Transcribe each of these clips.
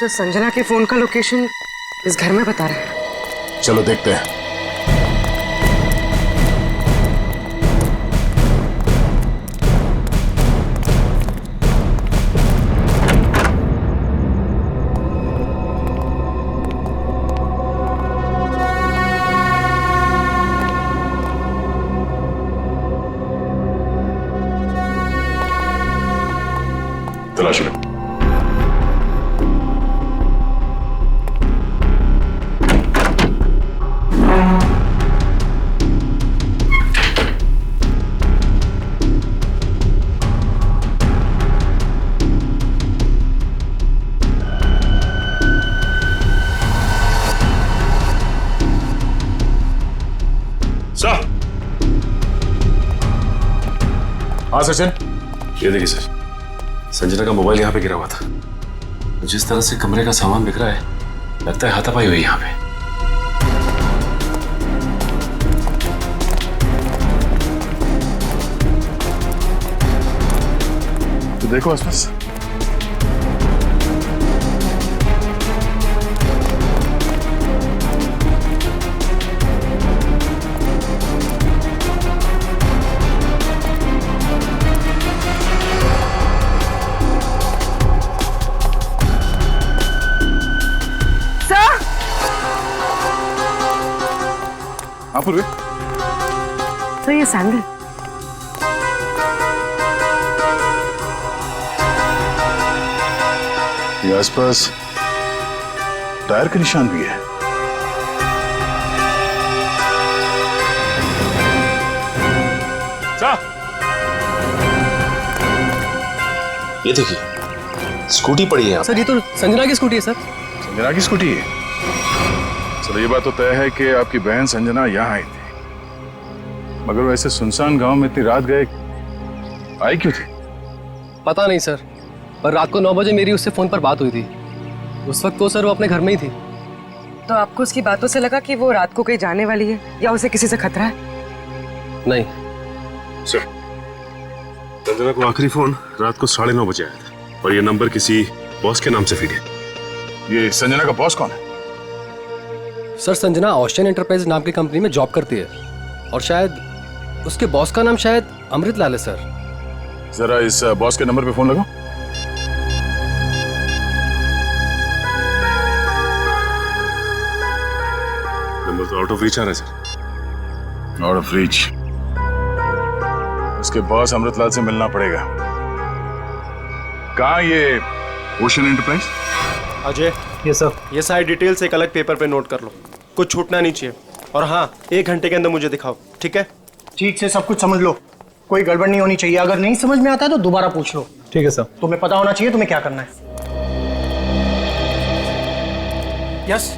Sir Sanjana के phone का location इस घर में बता रहा है। चलो देखते हैं। तलाश लो। सर। हाँ सचिन। ये देखिए सर, संजना का मोबाइल यहाँ पे गिरा हुआ था। जिस तरह से कमरे का सामान बिखरा है, लगता है हाथापाई हुई यहाँ पे। तो देखो आसपास। हाँ पूर्वी। सर ये सैंडल। ये आसपास टायर के निशान भी है। ये देखिए, स्कूटी पड़ी है यहाँ। सर ये तो संजना की स्कूटी है सर। संजना की स्कूटी है। चलो ये बात तो तय है कि आपकी बहन संजना यहाँ आई थी, मगर वैसे सुनसान गांव में इतनी रात गए आई क्यों थी? पता नहीं सर, पर रात को 9 बजे मेरी उससे फोन पर बात हुई थी। उस वक्त तो सर वो अपने घर में ही थी। तो आपको उसकी बातों से लगा कि वो रात को कहीं जाने वाली है या उसे किसी से खतरा है? नहीं सर, संजना को आखिरी फोन रात को 9:30 बजे आया था और ये नंबर किसी बॉस के नाम से फीड है। ये संजना का बॉस कौन है? सर, संजना ओशियन एंटरप्राइज नाम की कंपनी में जॉब करती है और शायद उसके बॉस का नाम शायद अमृतलाल है सर। जरा इस बॉस के नंबर पे फोन लगाओ। नंबर तो आउट ऑफ रीच आ रहा है सर। Out of reach. उसके बॉस अमृतलाल से मिलना पड़ेगा। कहाँ ये ओशियन एंटरप्राइज? अजय, ये सर, ये सारी डिटेल्स एक अलग पेपर पे नोट कर लो, कुछ छूटना नहीं चाहिए। और हाँ, 1 घंटे के अंदर मुझे दिखाओ, ठीक है? ठीक से सब कुछ समझ लो, कोई गड़बड़ नहीं होनी चाहिए। अगर नहीं समझ में आता है तो दोबारा पूछ लो। ठीक है सर। तुम्हें पता होना चाहिए तुम्हें क्या करना है। यस,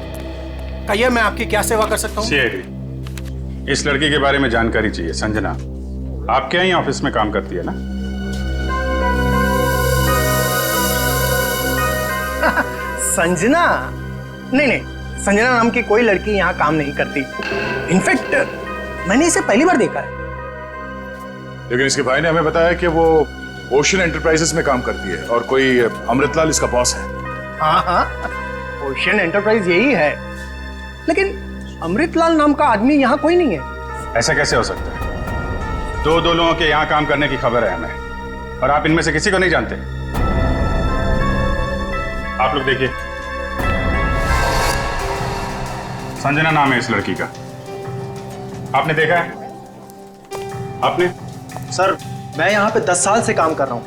कहिए मैं आपकी क्या सेवा कर सकता हूँ? सीआईडी, इस लड़की के बारे में जानकारी चाहिए। संजना आपके यहाँ ऑफिस में काम करती है ना? संजना? नहीं, संजना नाम की कोई लड़की यहाँ काम नहीं करती। इनफैक्ट मैंने इसे पहली बार देखा है। लेकिन इसके भाई ने हमें बताया कि वो ओशियन एंटरप्राइजेस में काम करती है और कोई अमृतलाल इसका बॉस है। हाँ, ओशियन एंटरप्राइज यही है, लेकिन अमृतलाल नाम का आदमी यहाँ कोई नहीं है। ऐसा कैसे हो सकता है? दो लोगों के यहाँ काम करने की खबर है हमें, और आप इनमें से किसी को नहीं जानते। आप लोग देखिए, संजना नाम है इस लड़की का। आपने देखा है? आपने? सर, मैं यहाँ पे 10 साल से काम कर रहा हूँ,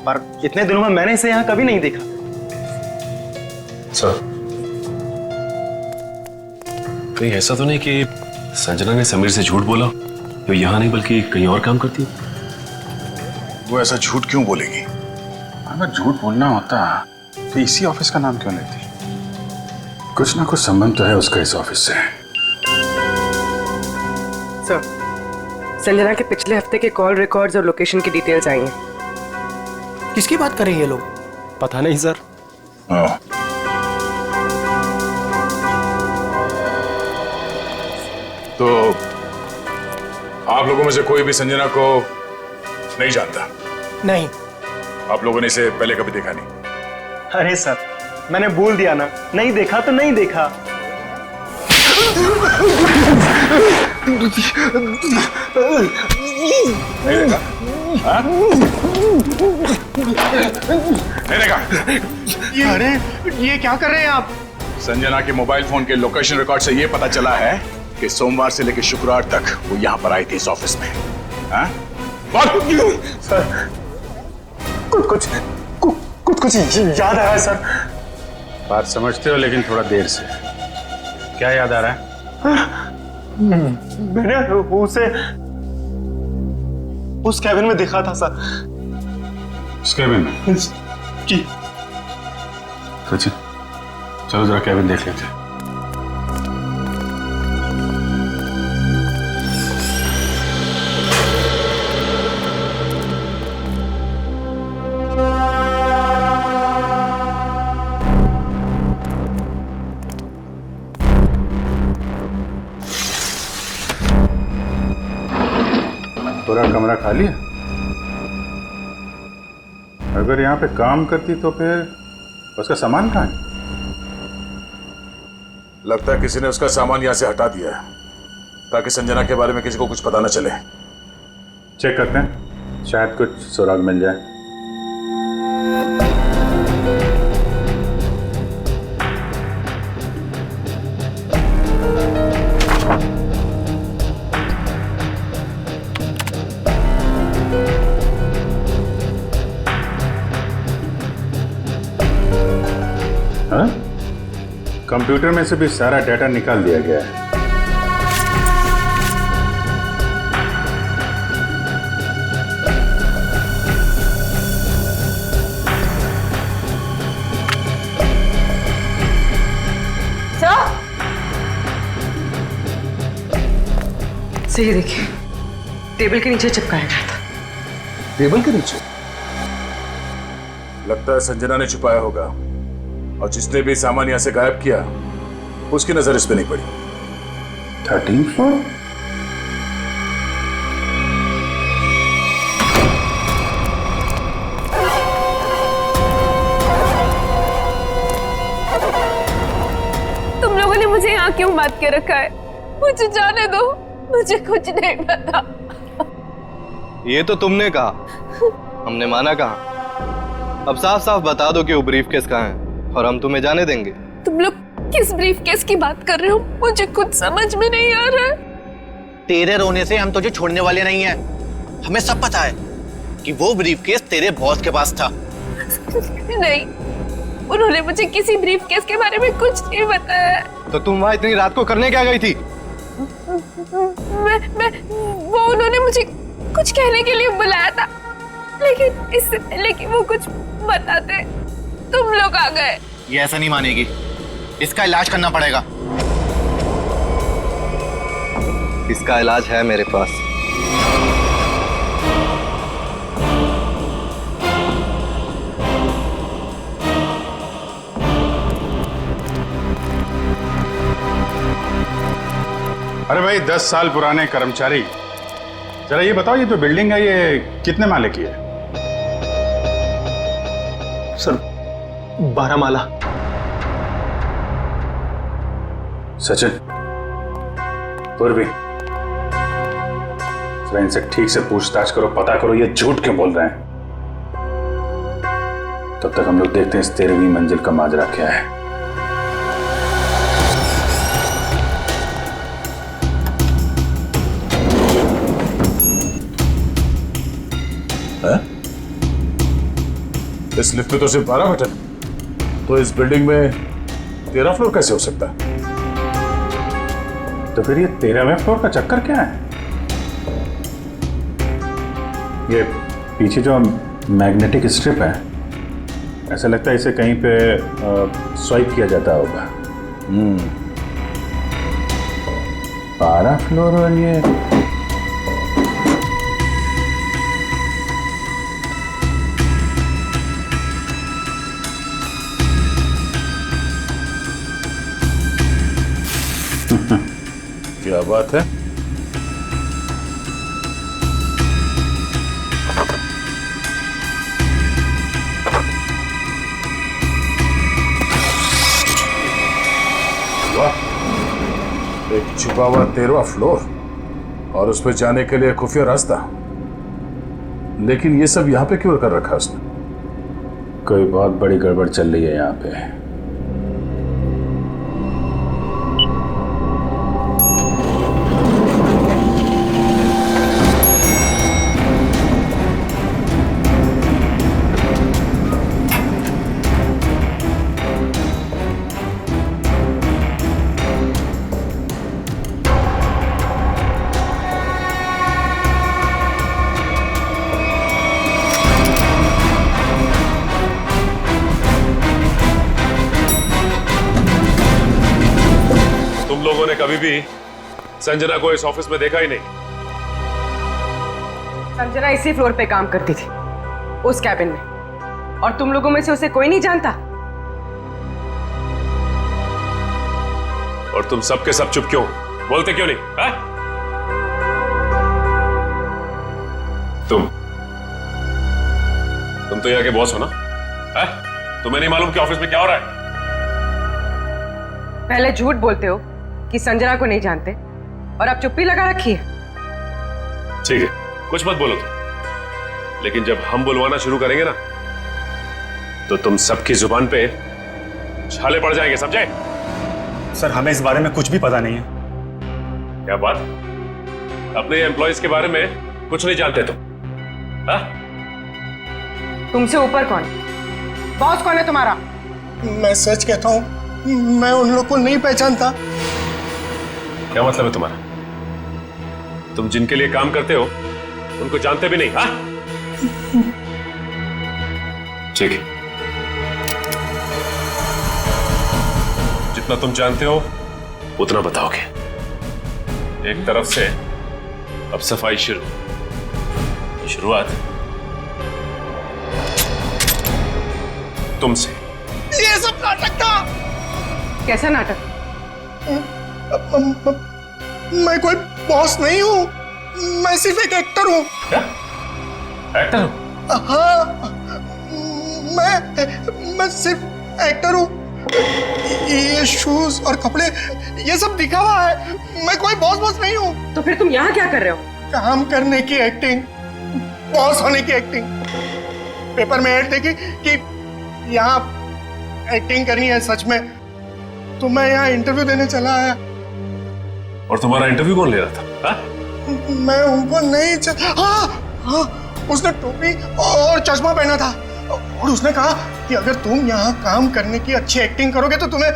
पर इतने दिनों में मैंने इसे यहाँ कभी नहीं देखा। सर, कहीं ऐसा तो नहीं कि संजना ने समीर से झूठ बोला, तो यहाँ नहीं बल्कि कहीं और काम करती है? वो ऐसा झूठ क्यों बोलेगी? अगर झूठ बोलना होता तो इसी ऑफिस का नाम क्यों लेती? कुछ ना कुछ संबंध तो है उसका इस ऑफिस से। सर, संजना के पिछले हफ्ते के कॉल रिकॉर्ड्स और लोकेशन की डिटेल्स आई हैं। किसकी बात कर रहे हैं ये लोग? पता नहीं सर। तो आप लोगों में से कोई भी संजना को नहीं जानता? नहीं। आप लोगों ने इसे पहले कभी देखा नहीं? अरे सर, मैंने बोल दिया ना, नहीं देखा तो नहीं देखा। नहीं देखा? अरे ये क्या कर रहे हैं आप? संजना के मोबाइल फोन के लोकेशन रिकॉर्ड से ये पता चला है कि सोमवार से लेकर शुक्रवार तक वो यहाँ पर आई थी इस ऑफिस में। हाँ? बोल। सर कुछ याद आ रहा है सर। बात समझते हो लेकिन थोड़ा देर से। क्या याद आ रहा है? मैंने उसे उस कैबिन में देखा था सर। उस कैबिन में? जी। सचिन चलो जरा कैबिन देख लेते हैं। पूरा कमरा खाली है? अगर यहाँ पे काम करती तो फिर उसका सामान कहाँ है? लगता है किसी ने उसका सामान यहाँ से हटा दिया है ताकि संजना के बारे में किसी को कुछ पता न चले। चेक करते हैं, शायद कुछ सुराग मिल जाए। हाँ? कंप्यूटर में से भी सारा डाटा निकाल दिया गया है। सही देखिए, टेबल के नीचे चिपकाया गया था। टेबल के नीचे? लगता है संजना ने छुपाया होगा और जिसने भी सामान यहां से गायब किया उसकी नजर इस पे नहीं पड़ी। 13th floor? तुम लोगों ने मुझे यहाँ क्यों बात के रखा है? मुझे जाने दो, मुझे कुछ नहीं पता। ये तो तुमने कहा, हमने माना कहा। अब साफ साफ बता दो कि वो ब्रीफकेस कहाँ है और हम तुम्हें जाने देंगे। तुम लोग किस ब्रीफकेस की बात कर रहे हो? मुझे कुछ समझ में नहीं आ रहा है। तेरे रोने से हम तुझे छोड़ने वाले नहीं हैं। हमें सब पता है कि वो ब्रीफकेस तेरे बॉस के पास था। नहीं, उन्होंने मुझे किसी ब्रीफकेस के बारे में कुछ नहीं बताया। तो तुम वहां इतनी रात को करने क्या गई थी? वो उन्होंने मुझे कुछ कहने के लिए बुलाया था, लेकिन इससे पहले कि वो कुछ बताते तुम लोग आ गए। ये ऐसा नहीं मानेगी, इसका इलाज करना पड़ेगा। इसका इलाज है मेरे पास। अरे भाई 10 साल पुराने कर्मचारी, जरा ये बताओ, ये जो बिल्डिंग है ये कितने माले की है? सर 12 माला। सचिन, पूर्वी, जरा इनसे ठीक से पूछताछ करो, पता करो ये झूठ क्यों बोल रहे हैं। तब तक हम लोग देखते हैं इस 13वीं मंजिल का माजरा क्या है। इस लिफ्ट में तो सिर्फ 12 बटन, तो इस बिल्डिंग में 13 फ्लोर कैसे हो सकता है? तो फिर ये 13वें फ्लोर का चक्कर क्या है? ये पीछे जो मैग्नेटिक स्ट्रिप है, ऐसा लगता है इसे कहीं पे स्वाइप किया जाता होगा। 12 फ्लोर और ये क्या बात है? छुपा हुआ 13वां फ्लोर और उस पर जाने के लिए खुफिया रास्ता। लेकिन ये सब यहाँ पे क्यों कर रखा उसने? कोई बहुत बड़ी गड़बड़ चल रही है यहाँ पे। तुम लोगों ने कभी भी संजना को इस ऑफिस में देखा ही नहीं। संजना इसी फ्लोर पे काम करती थी, उस कैबिन में, और तुम लोगों में से उसे कोई नहीं जानता। और तुम सब के सब चुप क्यों, बोलते क्यों नहीं? हा? तुम तो यहाँ के बॉस हो ना? हा? तुम्हें नहीं मालूम कि ऑफिस में क्या हो रहा है? पहले झूठ बोलते हो कि संजना को नहीं जानते, और अब चुप्पी लगा रखी है। ठीक है, कुछ मत बोलो तुम, लेकिन जब हम बुलवाना शुरू करेंगे ना, तो तुम सबकी जुबान पे छाले पड़ जाएंगे, समझे? सर, हमें इस बारे में कुछ भी पता नहीं है। क्या बात? अपने एम्प्लॉयज के बारे में कुछ नहीं जानते तुम? हाँ? तुमसे ऊपर कौन? बॉस कौन है तुम्हारा? मैं सच कहता हूँ, मैं उन लोग को नहीं पहचानता। क्या मतलब है तुम्हारा? तुम जिनके लिए काम करते हो उनको जानते भी नहीं? हाँ? ठीक है, जितना तुम जानते हो उतना बताओगे। एक तरफ से अब सफाई शुरुआत तुमसे। ये सब नाटक था। कैसा नाटक? मैं कोई बॉस नहीं हूँ, मैं सिर्फ एक एक्टर हूँ। क्या? एक्टर हो? हाँ, मैं सिर्फ एक्टर हूँ। ये शूज और कपड़े ये सब दिखा हुआ है, मैं कोई बॉस नहीं हूँ। तो फिर तुम यहाँ क्या कर रहे हो? काम करने की एक्टिंग, बॉस होने की एक्टिंग। पेपर में ऐड देखी कि यहाँ एक्टिंग करनी है सच में, तो मैं यहाँ इंटरव्यू देने चला आया। और तुम्हारा इंटरव्यू कौन ले रहा था? हा? मैं उनको नहीं हाँ, उसने टोपी और चश्मा पहना था, और उसने कहा कि अगर तुम यहाँ काम करने की अच्छी एक्टिंग करोगे तो तुम्हें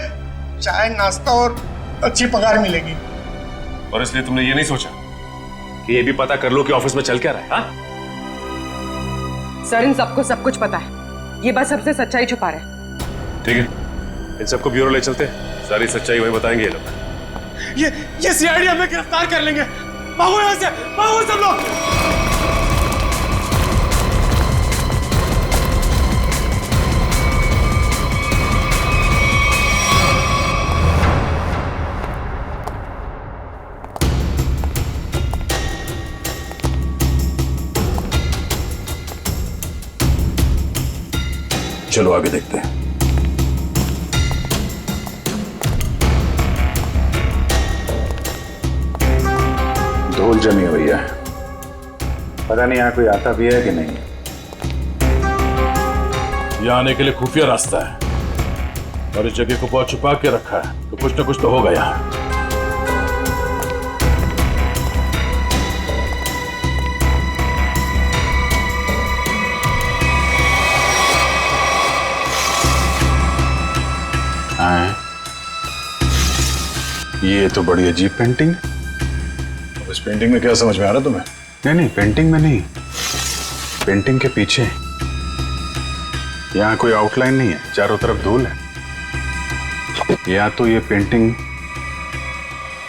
चाय, नाश्ता और अच्छी पगार मिलेगी। और इसलिए तुमने ये नहीं सोचा कि ये भी पता कर लो कि ऑफिस में चल क्या रहा है? हा? सर, इन सबको सब कुछ पता है, ये बस सबसे सच्चाई छुपा रहे हैं। ठीक है, इन सबको ब्यूरो ले चलते हैं, सारी सच्चाई वही बताएंगे ये लोग। ये सीआईडी हमें गिरफ्तार कर लेंगे। भागो यहाँ से, भागो सब लोग। चलो आगे देखते हैं। धूल जमी हुई है, पता नहीं यहाँ कोई आता भी है कि नहीं। यहाँ आने के लिए खुफिया रास्ता है, और इस जगह को बहुत छुपा के रखा है, तो कुछ ना कुछ तो होगा यहाँ। ये तो बड़ी अजीब पेंटिंग। अब इस पेंटिंग में क्या समझ में आ रहा तुम्हें? नहीं, पेंटिंग में नहीं, पेंटिंग के पीछे। यहाँ कोई आउटलाइन नहीं है, चारों तरफ धूल है। या तो ये पेंटिंग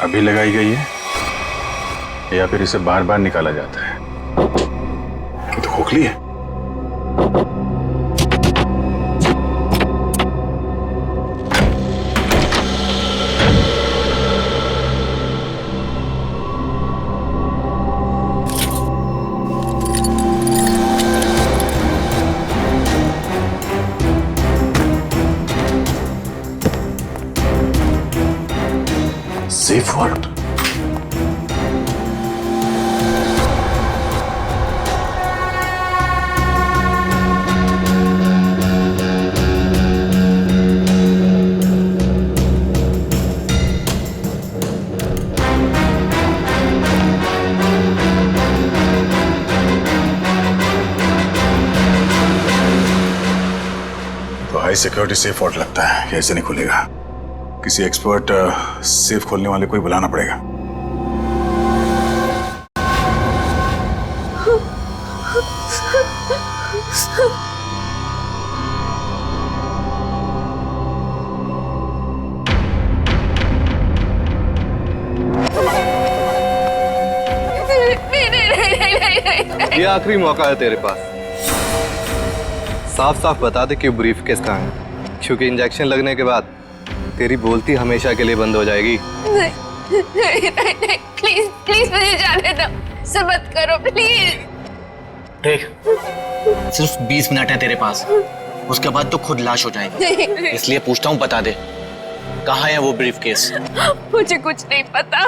अभी लगाई गई है, या फिर इसे बार बार निकाला जाता है। ये तो खोखली है। Safe word. High security safe vault लगता है, ये ऐसे नहीं खुलेगा। किसी एक्सपर्ट सेफ खोलने वाले को ही बुलाना पड़ेगा। ये आखिरी मौका है तेरे पास। साफ साफ बता दे कि ब्रीफकेस कहाँ है, क्योंकि इंजेक्शन लगने के बाद तेरी बोलती हमेशा के लिए बंद हो जाएगी। नहीं, प्लीज प्लीज मुझे जाने दो, ऐसा मत करो प्लीज। देख, सिर्फ 20 मिनट है तेरे पास, उसके बाद तो खुद लाश हो जाएगी। इसलिए पूछता हूँ, बता दे कहाँ है वो ब्रीफकेस? मुझे कुछ नहीं पता।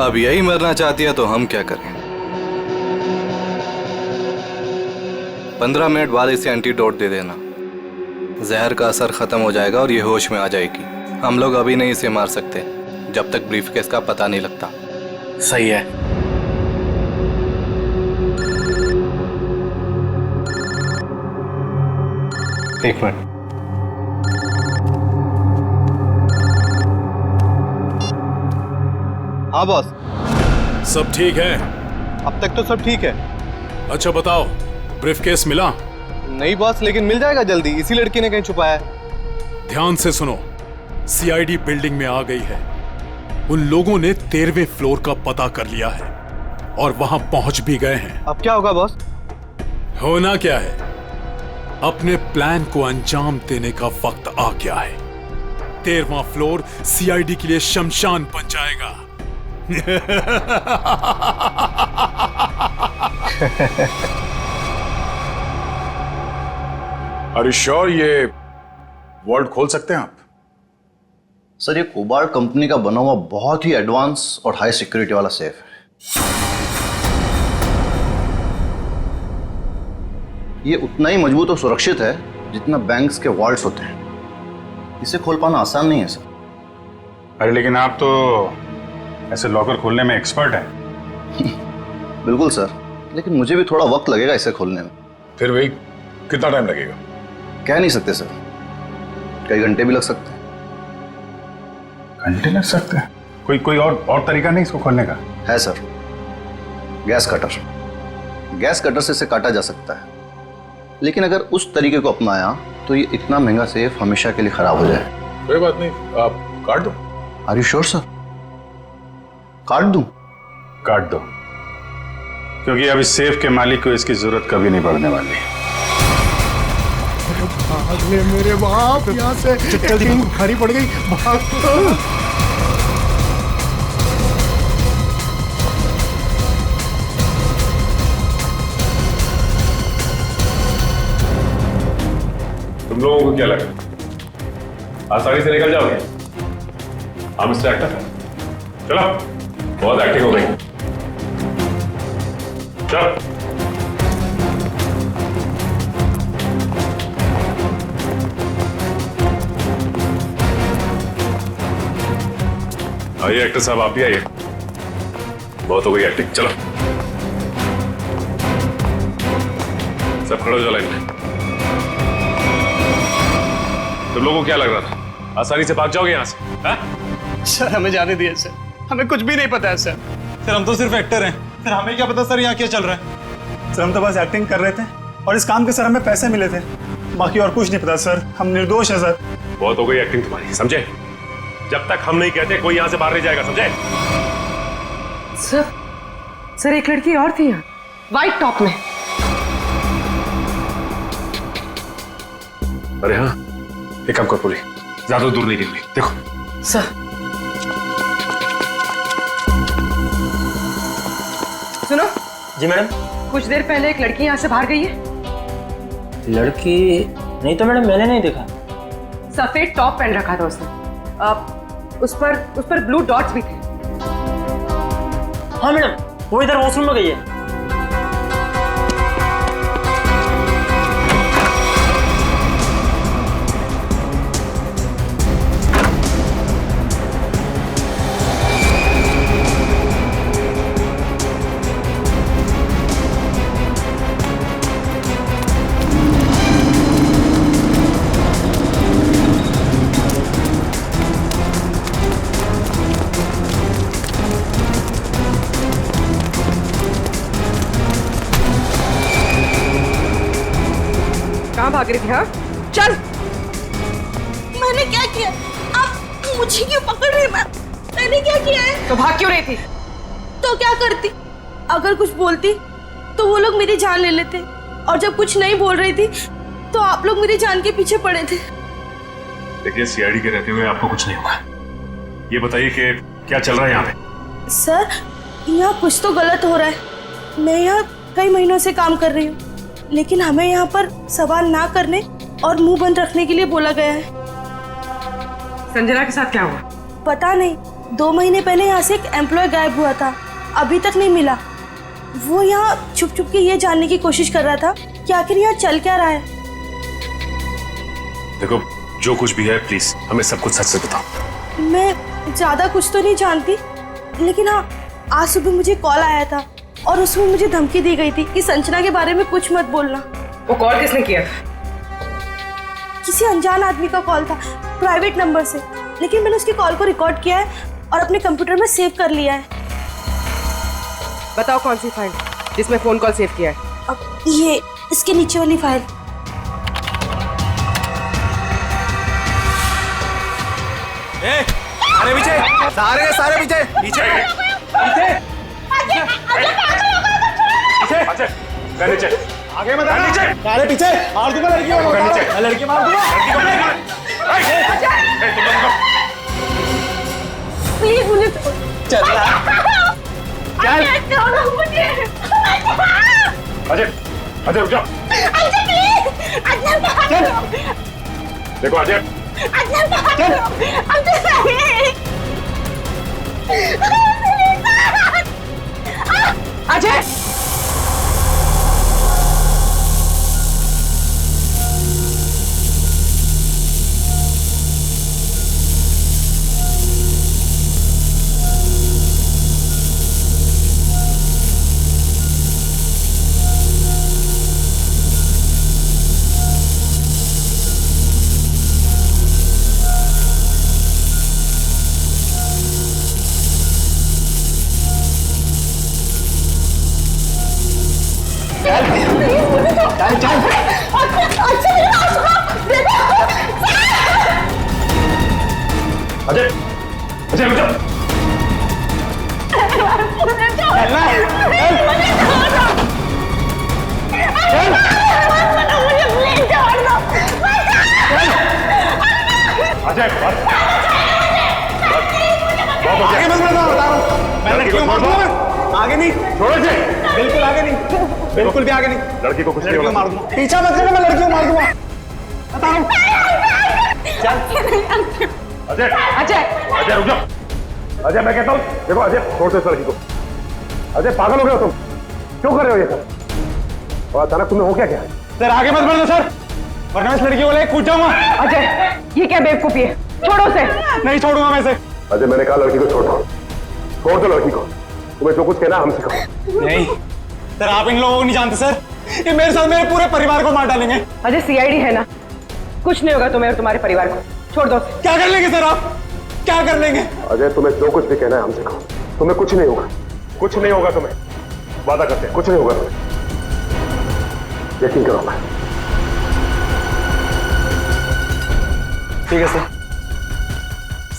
अब यही मरना चाहती है तो हम क्या करें? 15 मिनट बाद इसे एंटीडोट दे देना, जहर का असर खत्म हो जाएगा और ये होश में आ जाएगी। हम लोग अभी नहीं इसे मार सकते जब तक ब्रीफकेस का पता नहीं लगता। सही है। एक मिनट। हाँ बॉस, सब ठीक है? अब तक तो सब ठीक है। अच्छा बताओ, ब्रीफकेस मिला? नहीं बॉस, लेकिन मिल जाएगा जल्दी, इसी लड़की ने कहीं छुपाया है। ध्यान से सुनो, सीआईडी बिल्डिंग में आ गई है। उन लोगों ने 13वें फ्लोर का पता कर लिया है और वहां पहुंच भी गए हैं। अब क्या होगा बॉस? होना क्या है, अपने प्लान को अंजाम देने का वक्त आ गया है। 13वां फ्लोर सीआईडी के लिए शमशान बन जाएगा। Are you sure ये वॉल्ट खोल सकते हैं आप? सर, ये कोबाल्ट कंपनी का बना हुआ बहुत ही एडवांस और हाई सिक्योरिटी वाला सेफ है। ये उतना ही मजबूत और सुरक्षित है जितना बैंक्स के वॉल्ट्स होते हैं। इसे खोल पाना आसान नहीं है सर। अरे लेकिन आप तो ऐसे लॉकर खोलने में एक्सपर्ट हैं। बिल्कुल सर, लेकिन मुझे भी थोड़ा वक्त लगेगा इसे खोलने में। फिर भाई कितना टाइम लगेगा? कह नहीं सकते सर, कई घंटे भी लग सकते हैं। घंटे लग सकते हैं? कोई और तरीका नहीं इसको खोलने का? है sir, gas cutter. Gas cutter से इसे काटा जा सकता है, लेकिन अगर उस तरीके को अपनाया तो ये इतना महंगा सेफ हमेशा के लिए खराब हो जाए। कोई बात नहीं, आप काट दो। Are you sure sir? काट दूं? काट दो, क्योंकि अब इस सेफ के मालिक को इसकी जरूरत कभी नहीं पड़ने वाली। भाग ले मेरे बाप, यहाँ से एक्टिंग भारी पड़ गई। भाग। तुम लोगों को क्या लगा आसानी से निकल जाओगे? हम इससे एक्टर है। चलो, बहुत एक्टिंग हो गई। चल। आइए एक्टर साहब, आप भी आइए। बहुत हो गई एक्टिंग, चलो सब खड़े हो जाओ लाइन में। तुम लोगों को क्या लग रहा था आसानी से भाग जाओगे यहाँ से? हा? सर हमें जाने दिए सर, हमें कुछ भी नहीं पता है सर। सर हम तो सिर्फ एक्टर हैं, सर हमें क्या पता सर यहाँ क्या चल रहा है। सर हम तो बस एक्टिंग कर रहे थे और इस काम के सर हमें पैसे मिले थे, बाकी और कुछ नहीं पता सर। हम निर्दोष हैं सर। बहुत हो गई एक्टिंग तुम्हारी, समझे? जब तक हम नहीं कहते कोई यहाँ से बाहर नहीं जाएगा, समझे? सर एक लड़की और थी यहाँ, व्हाइट टॉप में। अरे हाँ, एक काम कर पूरी, ज्यादा दूर नहीं गिरनी। देखो सर सुनो। जी मैडम। कुछ देर पहले एक लड़की यहाँ से बाहर गई है। लड़की नहीं तो मैडम, मैंने नहीं देखा। सफेद टॉप पहन रखा था उसने, उस पर ब्लू डॉट्स भी थे। हाँ मैडम, वो इधर वॉशरूम में गई है। भाग रही थी? हाँ, चल। मैंने क्या किया? आप मुझे क्यों पकड़ रहे हैं? मैंने क्या किया है? तो भाग क्यों रही थी? तो क्या करती? अगर कुछ बोलती तो वो लोग मेरी जान ले लेते, और जब कुछ नहीं बोल रही थी तो आप लोग मेरी जान के पीछे पड़े थे। देखिए, सीआईडी के रहते हुए आपको कुछ नहीं होगा। ये बताइए कि क्या चल रहा है यहाँ पे? सर, यहाँ कुछ तो गलत हो रहा है। मैं यहाँ कई महीनों से काम कर रही हूँ, लेकिन हमें यहाँ पर सवाल ना करने और मुंह बंद रखने के लिए बोला गया है। संजना के साथ क्या हुआ? पता नहीं, 2 महीने पहले यहाँ से एक एम्प्लॉय गायब हुआ था, अभी तक नहीं मिला। वो यहाँ छुप छुप के ये जानने की कोशिश कर रहा था कि आखिर यहाँ चल क्या रहा है। देखो, जो कुछ भी है प्लीज हमें सब कुछ सच से बताओ। मैं ज्यादा कुछ तो नहीं जानती, लेकिन हाँ, आज सुबह मुझे कॉल आया था और उसमें मुझे धमकी दी गई थी कि संजना के बारे में कुछ मत बोलना। वो कॉल किसने किया? किसी अनजान आदमी का कॉल था, प्राइवेट नंबर से, लेकिन मैंने उसकी कॉल को रिकॉर्ड किया है और अपने कंप्यूटर में सेव कर लिया है। बताओ कौन सी फाइल जिसमें फोन कॉल सेव किया है? अब ये इसके नीचे वाली फाइल। अरे पीछे, सारे के सारे पीछे नीचे नीचे आगे मत आना। नीचे। सारे पीछे मार दूंगा लड़कियों को। नीचे। मैं लड़की मार दूंगा। प्लीज मुझे चल छोड़ो मुझे। अजय, अजय रुक जाओ। अजय प्लीज, अजय बाहर करो। देखो अजय, अजय बाहर करो। अजय, अजय, अजय रुक जाओ। अजय, आगे मत बढ़ो, बता रहा हूं। मैं लड़की को मार दूंगा। आगे नहीं, छोड़ो इसे। बिल्कुल आगे नहीं, बिल्कुल भी आगे नहीं। लड़की को कुछ नहीं लड़की को होगा। मार दूंगा। पीछा मत करना, मैं लड़की को मार दूंगा। बता रहा हूं। अजय, अजय, अजय रुक जाओ। अजय मैं कहता हूँ, देखो अजय, छोड़ दो इस लड़की को। अजय पागल हो गए हो तुम? क्यों कर रहे हो ये सब? और अचानक तुम्हें हो क्या क्या? सर आगे मत बढ़ो सर, वरना इस लड़की को लेकर कूद जाऊंगा। अजय, ये क्या बेवकूफी है? छोड़ो उसे। नहीं छोड़ूंगा मैं इसे। अजय मैंने कहा लड़की को छोड़ दो, छोड़ दो लड़की को। तुम्हें जो कुछ कहना हमसे कहो। नहीं सर, आप इन लोगों को नहीं जानते सर, ये मेरे साथ मेरे पूरे परिवार को मार डालेंगे। अजय, सीआईडी है ना, कुछ नहीं होगा तुम्हें और तुम्हारे परिवार को। छोड़ दो। क्या कर लेंगे सर आप, क्या कर लेंगे? अजय तुम्हें जो कुछ भी कहना है हमसे कहो, तुम्हें कुछ नहीं होगा, कुछ नहीं होगा तुम्हें, वादा करते हैं कुछ नहीं होगा तुम्हें, यकीन करो। मैं ठीक है सर,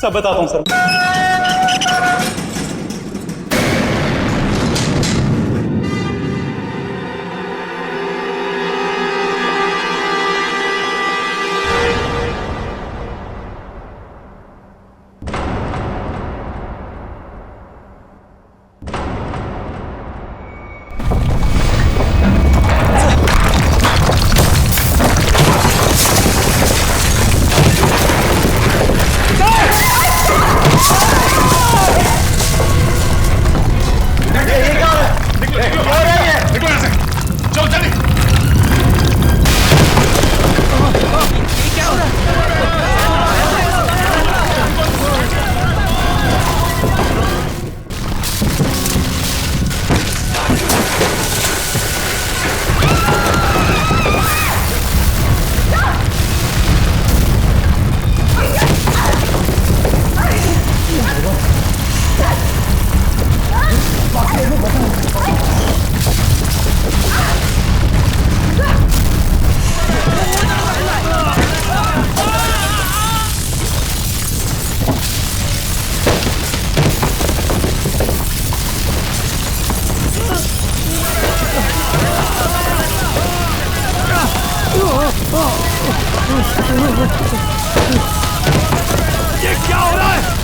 सब बताता हूँ सर। ये क्या हो रहा है?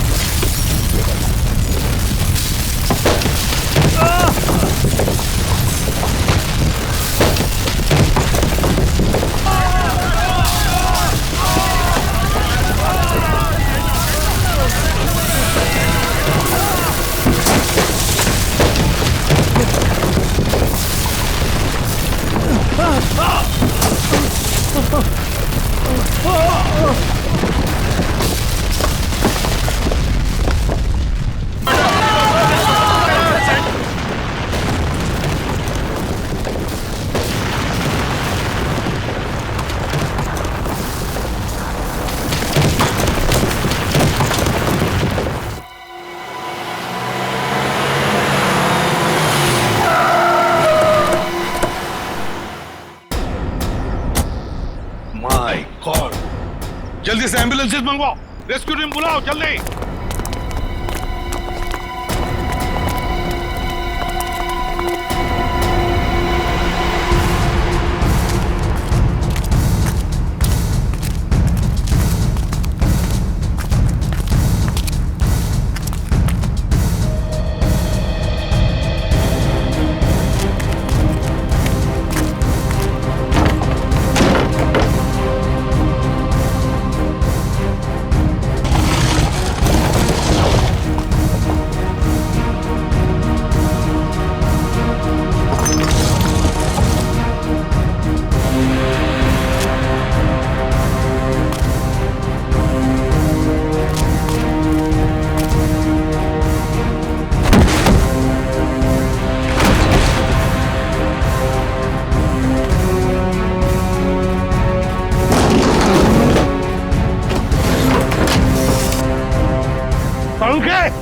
माय गॉड, जल्दी से एम्बुलेंसेस मंगवाओ, रेस्क्यू टीम बुलाओ जल्दी।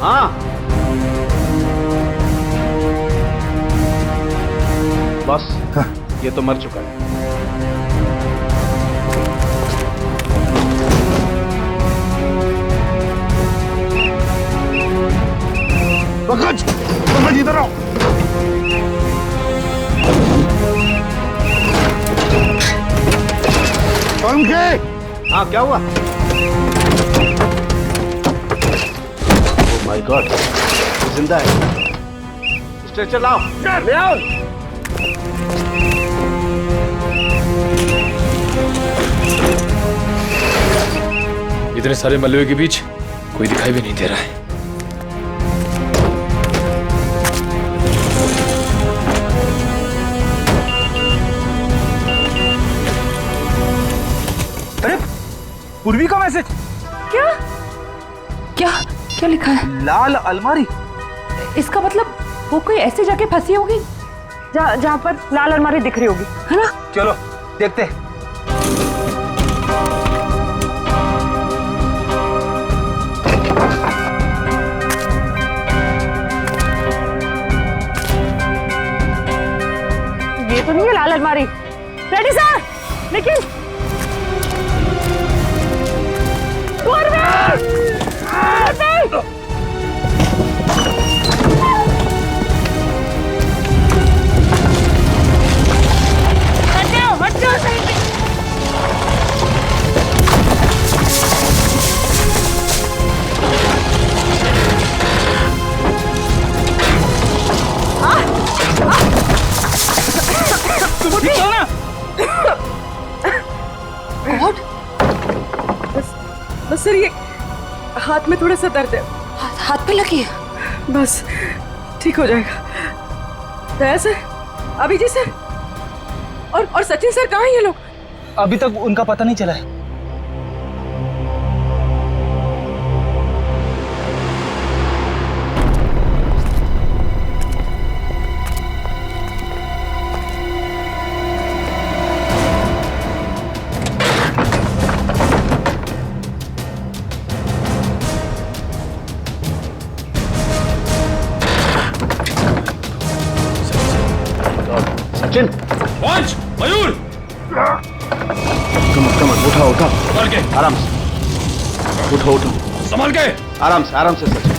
हाँ बस ये तो मर चुका है। पंकज, पंकज इधर आओ। पंकज, हाँ क्या हुआ? माय गॉड, जिंदा है। स्ट्रेचर लाओ। ले आओ। इतने सारे मलबे के बीच कोई दिखाई भी नहीं दे रहा है। अरे पूर्वी का मैसेज। क्या क्या क्या लिखा है? लाल अलमारी। इसका मतलब वो कोई ऐसी जगह फंसी होगी जहाँ पर लाल अलमारी दिख रही होगी, है ना? चलो देखते हैं। ये तो नहीं है लाल अलमारी। रेडी सर, लेकिन बस सर, ये हाथ में थोड़ा सा दर्द है। हाथ पे लगी है? बस ठीक हो जाएगा। दया सर, अभिजीत सर और सचिन सर कहाँ हैं ये लोग? अभी तक उनका पता नहीं चला है। सचिन, पहुंच मयूर। कमर उठा उठा, संभाल के, आराम से उठो उठो, संभाल के, आराम से सचिन।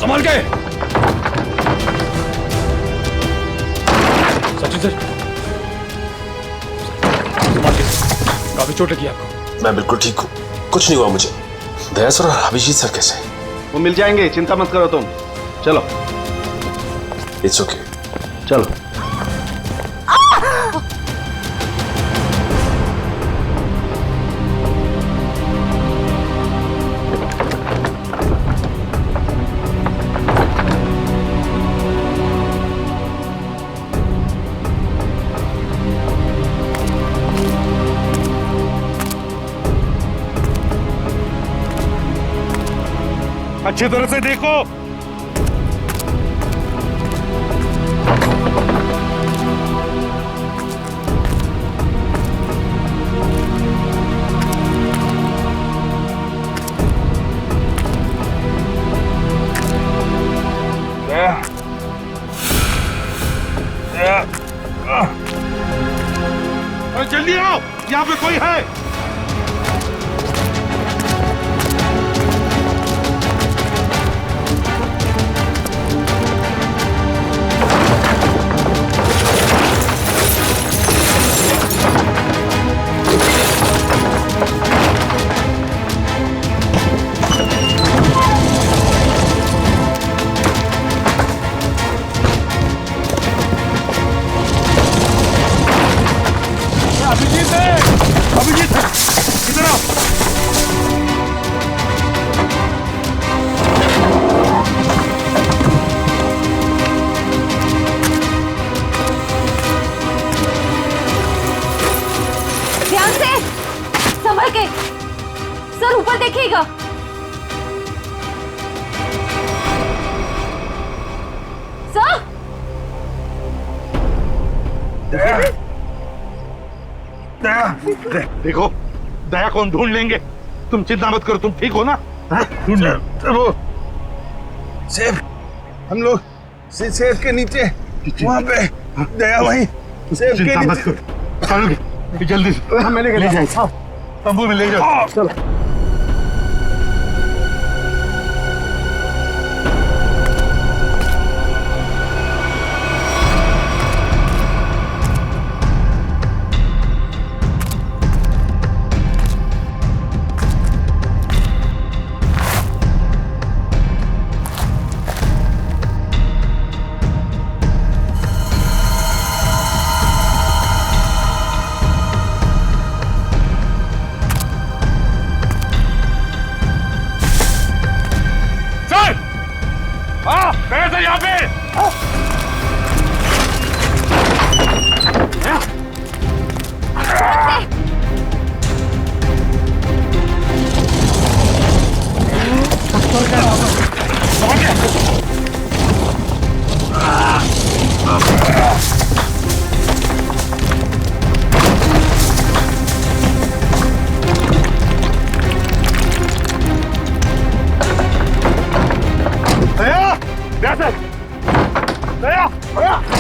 संभाल के। काफी चोट लगी आपको। मैं बिल्कुल ठीक हूँ, कुछ नहीं हुआ मुझे। दया सर और अभिजीत सर कैसे? वो मिल जाएंगे, चिंता मत करो तुम। चलो। It's okay. चलो। अच्छी तरह से देखो। जल्दी आओ, यहाँ पे कोई है। अभिजीत इधर आओ। ध्यान से, संभल के। सर ऊपर देखिएगा। सर देखो, दया कौन ढूंढ लेंगे, तुम चिंता मत करो। तुम ठीक हो ना? ढूंढ वो सेब, हम लोग सेब के नीचे वहाँ पे दया वहीं सेब के नीचे। मत करो, चलो जल्दी से मैंने ले जाओ, तंबू में ले जाओ। चलो। यहाँ पे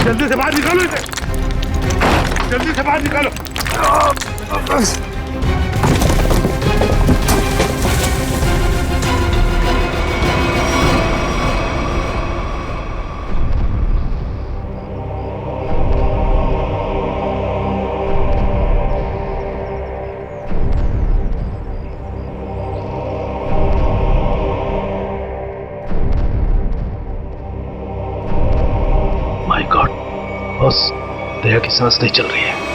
जल्दी से बाहर निकालो इसे, जल्दी से बाहर निकालो। माय गॉड बॉस, दया की सांस नहीं चल रही है।